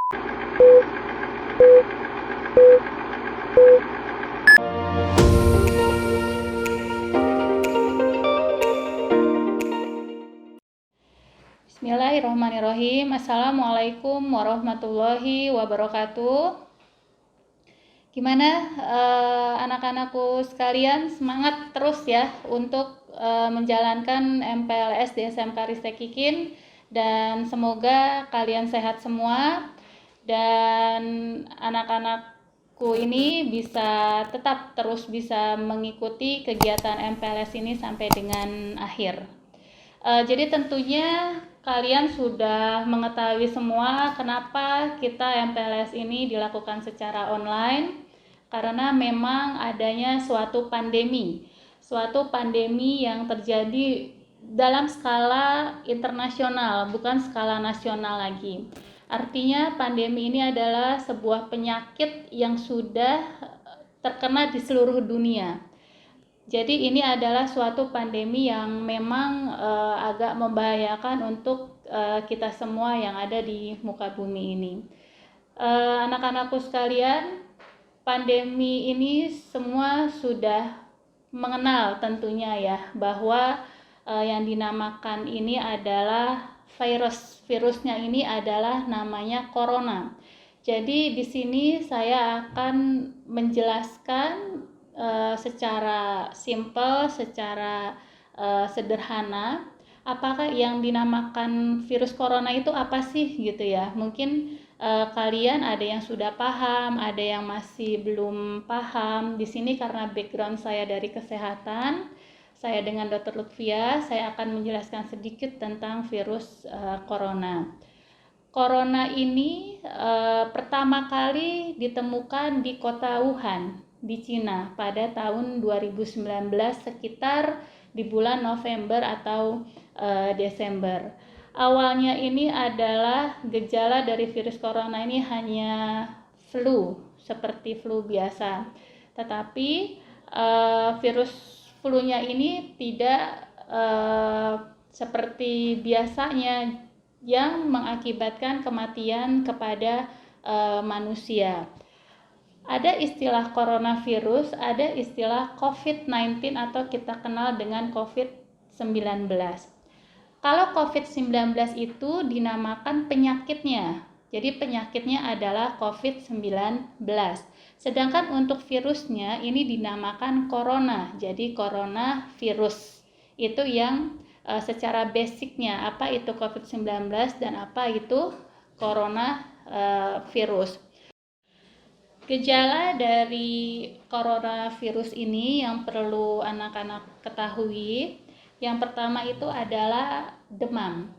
Bismillahirrahmanirrahim. Assalamualaikum warahmatullahi wabarakatuh. Gimana anak-anakku sekalian, semangat terus ya untuk menjalankan MPLS di SMK Ristek Kikin, dan semoga kalian sehat semua dan anak-anakku ini bisa tetap terus bisa mengikuti kegiatan MPLS ini sampai dengan akhir. Jadi tentunya kalian sudah mengetahui semua kenapa kita MPLS ini dilakukan secara online, karena memang adanya suatu pandemi yang terjadi dalam skala internasional, bukan skala nasional lagi. Artinya pandemi ini adalah sebuah penyakit yang sudah terkena di seluruh dunia. Jadi ini adalah suatu pandemi yang memang agak membahayakan untuk kita semua yang ada di muka bumi ini. Anak-anakku sekalian, pandemi ini semua sudah mengenal tentunya ya, bahwa yang dinamakan ini adalah virusnya ini adalah namanya corona. Jadi di sini saya akan menjelaskan secara simpel, secara sederhana, apakah yang dinamakan virus corona itu apa sih gitu ya. Mungkin kalian ada yang sudah paham, ada yang masih belum paham. Di sini karena background saya dari kesehatan, saya dengan Dr. Lutfia, saya akan menjelaskan sedikit tentang virus corona. Corona ini pertama kali ditemukan di kota Wuhan di Cina pada tahun 2019, sekitar di bulan November atau Desember. Awalnya ini adalah gejala dari virus corona ini hanya flu, seperti flu biasa. Tetapi virus flu-nya ini tidak seperti biasanya yang mengakibatkan kematian kepada manusia. Ada istilah coronavirus, ada istilah COVID-19 atau kita kenal dengan COVID-19. Kalau COVID-19 itu dinamakan penyakitnya. Jadi penyakitnya adalah COVID-19. Sedangkan untuk virusnya ini dinamakan corona. Jadi coronavirus. Itu yang secara basicnya apa itu COVID-19 dan apa itu coronavirus. Gejala dari coronavirus ini yang perlu anak-anak ketahui, yang pertama itu adalah demam.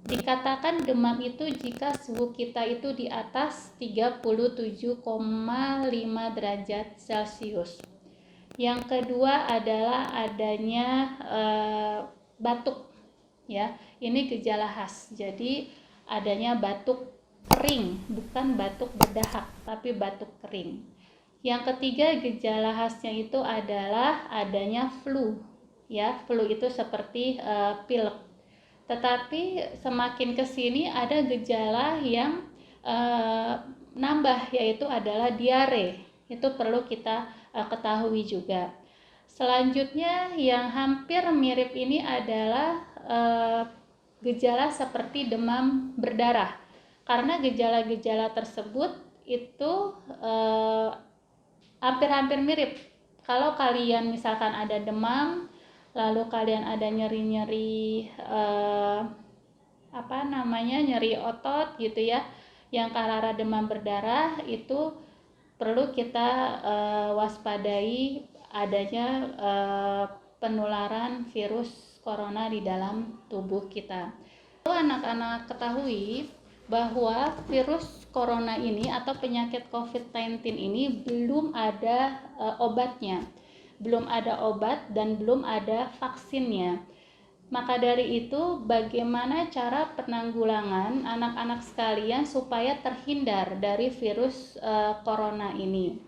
Dikatakan demam itu jika suhu kita itu di atas 37,5 derajat Celcius. Yang kedua adalah adanya batuk ya. Ini gejala khas. Jadi adanya batuk kering, bukan batuk berdahak, tapi batuk kering. Yang ketiga gejala khasnya itu adalah adanya flu. Ya, flu itu seperti pilek. Tetapi semakin kesini ada gejala yang nambah, yaitu adalah diare. Itu perlu kita ketahui juga. Selanjutnya yang hampir mirip ini adalah gejala seperti demam berdarah. Karena gejala-gejala tersebut itu hampir-hampir mirip. Kalau kalian misalkan ada demam, lalu kalian ada nyeri-nyeri nyeri otot gitu ya, yang karena demam berdarah, itu perlu kita waspadai adanya penularan virus corona di dalam tubuh kita. Anak-anak ketahui bahwa virus corona ini atau penyakit COVID-19 ini belum ada obatnya. Belum ada obat dan belum ada vaksinnya. Maka dari itu, bagaimana cara penanggulangan anak-anak sekalian supaya terhindar dari virus corona ini?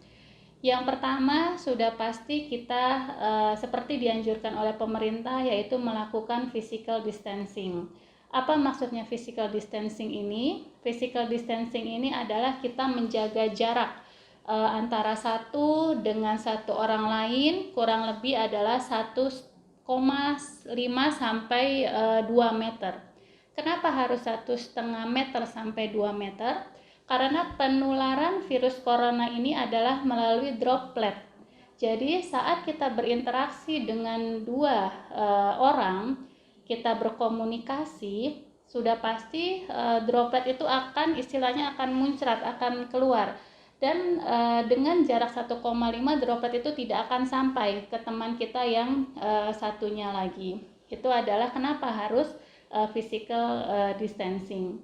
Yang pertama, sudah pasti kita seperti dianjurkan oleh pemerintah, yaitu melakukan physical distancing. Apa maksudnya physical distancing ini? Physical distancing ini adalah kita menjaga jarak antara satu dengan satu orang lain kurang lebih adalah 1,5 sampai 2 meter. Kenapa harus 1,5 meter sampai 2 meter? Karena penularan virus corona ini adalah melalui droplet. Jadi saat kita berinteraksi dengan dua orang, kita berkomunikasi, sudah pasti droplet itu akan istilahnya akan muncrat, akan keluar. Dan dengan jarak 1,5 droplet itu tidak akan sampai ke teman kita yang satunya lagi. Itu adalah kenapa harus physical distancing.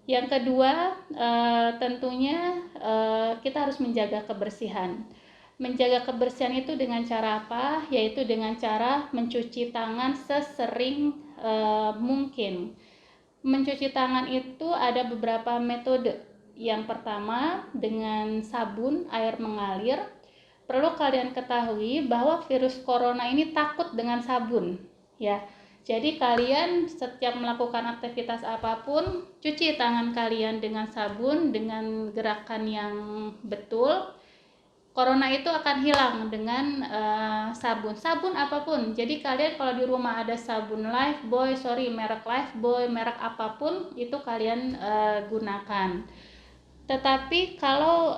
Yang kedua, tentunya kita harus menjaga kebersihan. Menjaga kebersihan itu dengan cara apa? Yaitu dengan cara mencuci tangan sesering mungkin. Mencuci tangan itu ada beberapa metode. Yang pertama, dengan sabun air mengalir. Perlu kalian ketahui bahwa virus corona ini takut dengan sabun, ya. Jadi kalian setiap melakukan aktivitas apapun, cuci tangan kalian dengan sabun, dengan gerakan yang betul. Corona itu akan hilang dengan sabun apapun. Jadi kalian kalau di rumah ada sabun merek Lifebuoy, merek apapun itu kalian gunakan. Tetapi kalau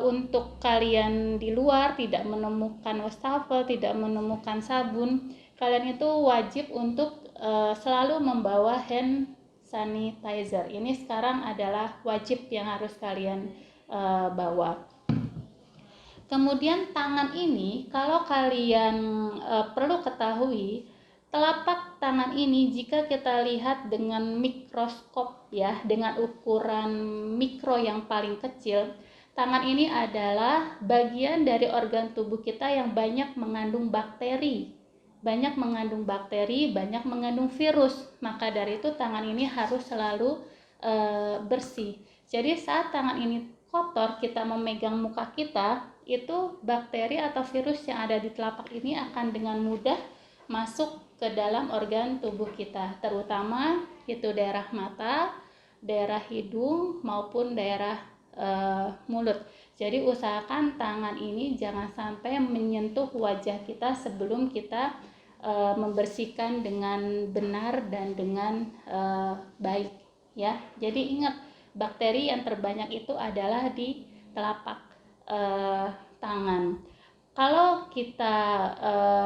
untuk kalian di luar tidak menemukan wastafel, tidak menemukan sabun, kalian itu wajib untuk selalu membawa hand sanitizer. Ini sekarang adalah wajib yang harus kalian bawa. Kemudian tangan ini, kalau kalian perlu ketahui, telapak tangan ini jika kita lihat dengan mikroskop ya, dengan ukuran mikro yang paling kecil, tangan ini adalah bagian dari organ tubuh kita yang banyak mengandung bakteri. Banyak mengandung virus. Maka dari itu tangan ini harus selalu bersih. Jadi saat tangan ini kotor, kita memegang muka kita, itu bakteri atau virus yang ada di telapak ini akan dengan mudah masuk ke dalam organ tubuh kita, terutama itu daerah mata, daerah hidung maupun daerah mulut. Jadi usahakan tangan ini jangan sampai menyentuh wajah kita sebelum kita membersihkan dengan benar dan dengan baik ya. Jadi ingat, bakteri yang terbanyak itu adalah di telapak tangan. Kalau kita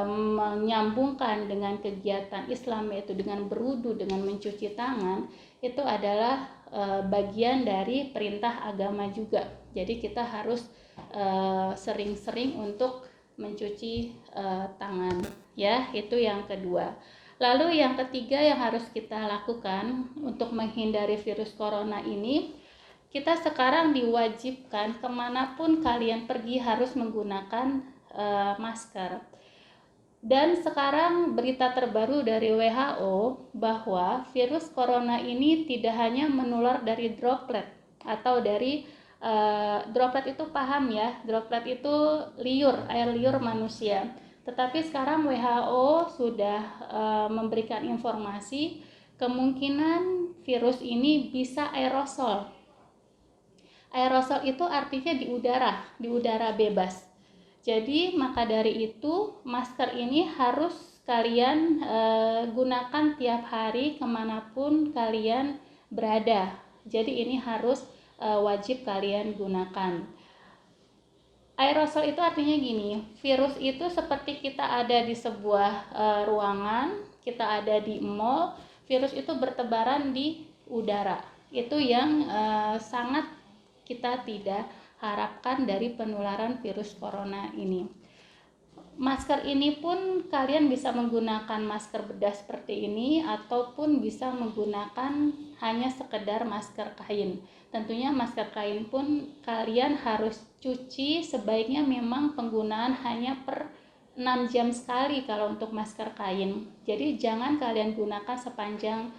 menyambungkan dengan kegiatan Islam, yaitu dengan berwudu, dengan mencuci tangan, itu adalah bagian dari perintah agama juga. Jadi kita harus sering-sering untuk mencuci tangan, ya. Itu yang kedua. Lalu yang ketiga yang harus kita lakukan untuk menghindari virus corona ini, kita sekarang diwajibkan kemanapun kalian pergi harus menggunakan masker. Dan sekarang berita terbaru dari WHO bahwa virus corona ini tidak hanya menular dari droplet atau dari droplet itu paham ya, droplet itu air liur manusia. Tetapi sekarang WHO sudah memberikan informasi kemungkinan virus ini bisa aerosol. Aerosol itu artinya di udara bebas. Jadi maka dari itu masker ini harus kalian gunakan tiap hari kemanapun kalian berada. Jadi ini harus wajib kalian gunakan. Aerosol itu artinya gini, virus itu seperti kita ada di sebuah ruangan, kita ada di mall, virus itu bertebaran di udara. Itu yang sangat kita tidak harapkan dari penularan virus corona ini. Masker ini pun kalian bisa menggunakan masker bedah seperti ini ataupun bisa menggunakan hanya sekedar masker kain. Tentunya masker kain pun kalian harus cuci, sebaiknya memang penggunaan hanya per 6 jam sekali kalau untuk masker kain. Jadi jangan kalian gunakan sepanjang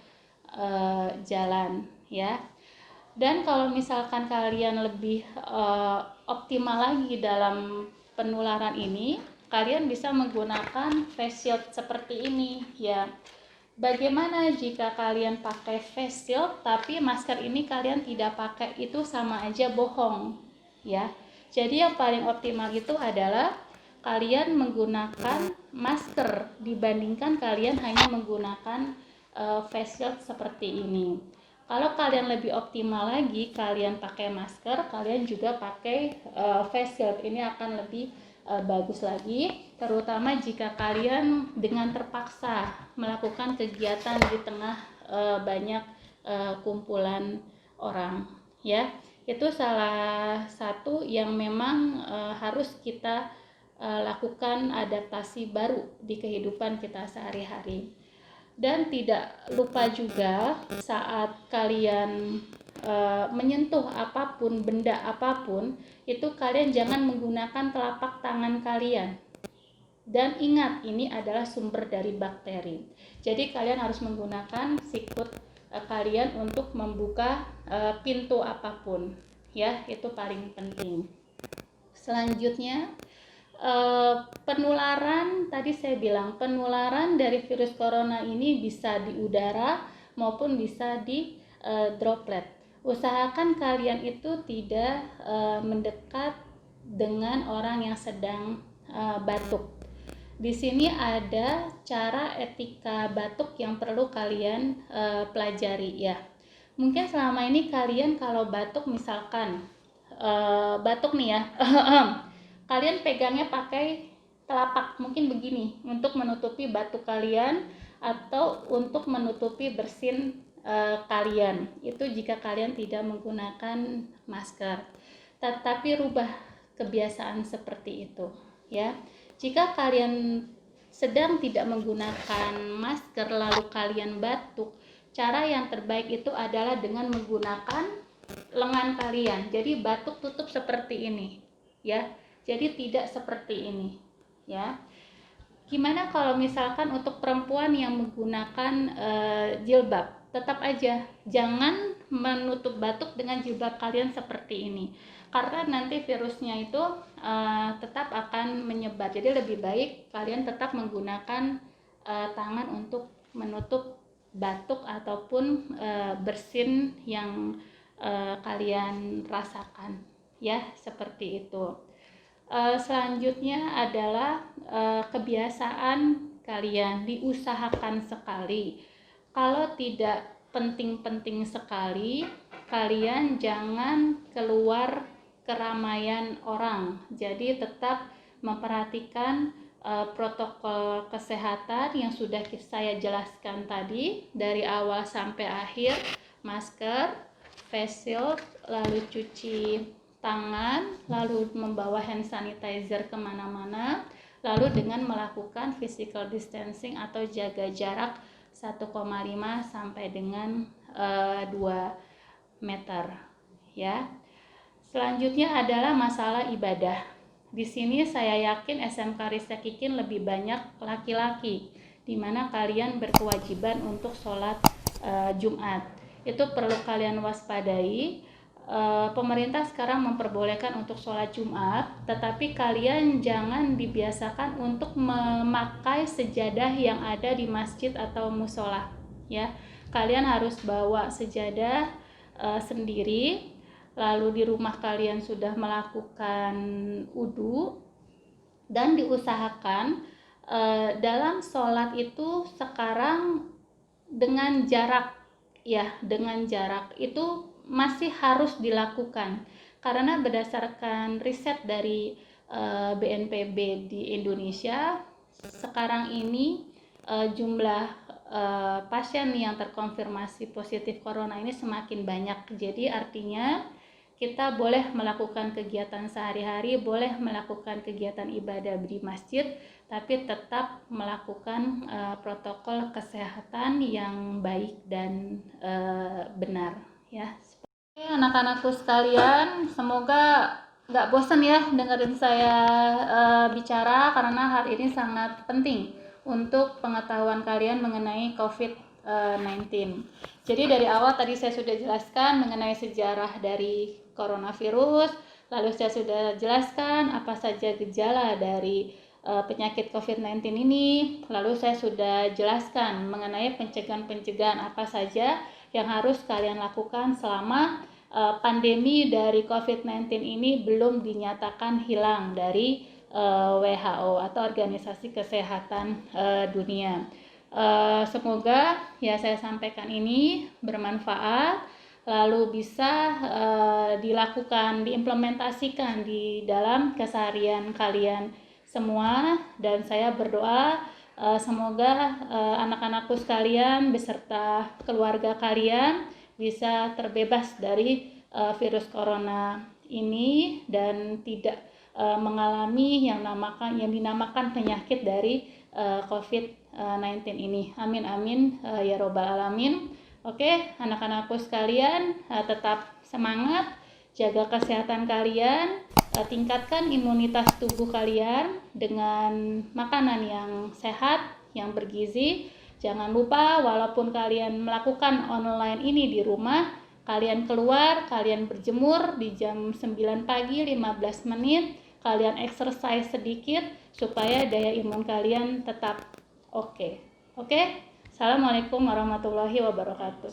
jalan ya. Dan kalau misalkan kalian lebih optimal lagi dalam penularan ini, kalian bisa menggunakan face shield seperti ini ya. Bagaimana jika kalian pakai face shield tapi masker ini kalian tidak pakai? Itu sama aja bohong, ya. Jadi yang paling optimal itu adalah kalian menggunakan masker dibandingkan kalian hanya menggunakan face shield seperti ini. Kalau kalian lebih optimal lagi, kalian pakai masker, kalian juga pakai face shield. Ini akan lebih bagus lagi, terutama jika kalian dengan terpaksa melakukan kegiatan di tengah banyak kumpulan orang, ya. Itu salah satu yang memang harus kita lakukan adaptasi baru di kehidupan kita sehari-hari. Dan tidak lupa juga saat kalian menyentuh apapun, benda apapun, itu kalian jangan menggunakan telapak tangan kalian. Dan ingat, ini adalah sumber dari bakteri. Jadi kalian harus menggunakan sikut kalian untuk membuka pintu apapun, ya. Itu paling penting. Selanjutnya, penularan, tadi saya bilang penularan dari virus corona ini bisa di udara maupun bisa di droplet. Usahakan kalian itu tidak mendekat dengan orang yang sedang batuk. Di sini ada cara etika batuk yang perlu kalian pelajari, ya. Mungkin selama ini kalian kalau batuk, misalkan batuk nih ya, kalian pegangnya pakai telapak, mungkin begini, untuk menutupi batuk kalian atau untuk menutupi bersin kalian. Itu jika kalian tidak menggunakan masker. Tetapi rubah kebiasaan seperti itu, ya. Jika kalian sedang tidak menggunakan masker lalu kalian batuk, cara yang terbaik itu adalah dengan menggunakan lengan kalian. Jadi batuk tutup seperti ini, ya. Jadi tidak seperti ini, ya. Gimana kalau misalkan untuk perempuan yang menggunakan jilbab? Tetap aja jangan menutup batuk dengan jilbab kalian seperti ini, karena nanti virusnya itu tetap akan menyebar. Jadi lebih baik kalian tetap menggunakan tangan untuk menutup batuk ataupun bersin yang kalian rasakan, ya, seperti itu. Selanjutnya adalah kebiasaan kalian, diusahakan sekali. Kalau tidak penting-penting sekali, kalian jangan keluar keramaian orang. Jadi tetap memperhatikan protokol kesehatan yang sudah saya jelaskan tadi dari awal sampai akhir. Masker, face shield, lalu cuci tangan, lalu membawa hand sanitizer kemana-mana, lalu dengan melakukan physical distancing atau jaga jarak 1,5 sampai dengan 2 meter, ya. Selanjutnya adalah masalah ibadah. Di sini saya yakin SMK Ristek Kikin lebih banyak laki-laki, di mana kalian berkewajiban untuk sholat Jumat. Itu perlu kalian waspadai. Pemerintah sekarang memperbolehkan untuk sholat Jumat, tetapi kalian jangan dibiasakan untuk memakai sejadah yang ada di masjid atau musola, ya. Kalian harus bawa sejadah sendiri. Lalu di rumah kalian sudah melakukan wudu, dan diusahakan dalam sholat itu sekarang dengan jarak, ya, dengan jarak itu masih harus dilakukan, karena berdasarkan riset dari BNPB di Indonesia sekarang ini jumlah pasien yang terkonfirmasi positif corona ini semakin banyak. Jadi artinya kita boleh melakukan kegiatan sehari-hari, boleh melakukan kegiatan ibadah di masjid, tapi tetap melakukan protokol kesehatan yang baik dan benar, ya. Anak-anakku sekalian, semoga nggak bosan ya dengerin saya bicara, karena hal ini sangat penting untuk pengetahuan kalian mengenai COVID-19. Jadi dari awal tadi saya sudah jelaskan mengenai sejarah dari coronavirus, lalu saya sudah jelaskan apa saja gejala dari penyakit COVID-19 ini. Lalu saya sudah jelaskan mengenai pencegahan-pencegahan apa saja yang harus kalian lakukan selama pandemi dari COVID-19 ini belum dinyatakan hilang dari WHO atau Organisasi Kesehatan Dunia. Semoga ya saya sampaikan ini bermanfaat, lalu bisa dilakukan, diimplementasikan di dalam keseharian kalian semua. Dan saya berdoa semoga anak-anakku sekalian beserta keluarga kalian bisa terbebas dari virus corona ini dan tidak mengalami yang dinamakan penyakit dari COVID-19 ini. Amin amin ya robbal alamin. Oke, anak-anakku sekalian, tetap semangat, jaga kesehatan kalian, tingkatkan imunitas tubuh kalian dengan makanan yang sehat, yang bergizi. Jangan lupa walaupun kalian melakukan online ini di rumah, kalian keluar, kalian berjemur di jam 9 pagi 15 menit, kalian exercise sedikit supaya daya imun kalian tetap oke. Assalamualaikum warahmatullahi wabarakatuh.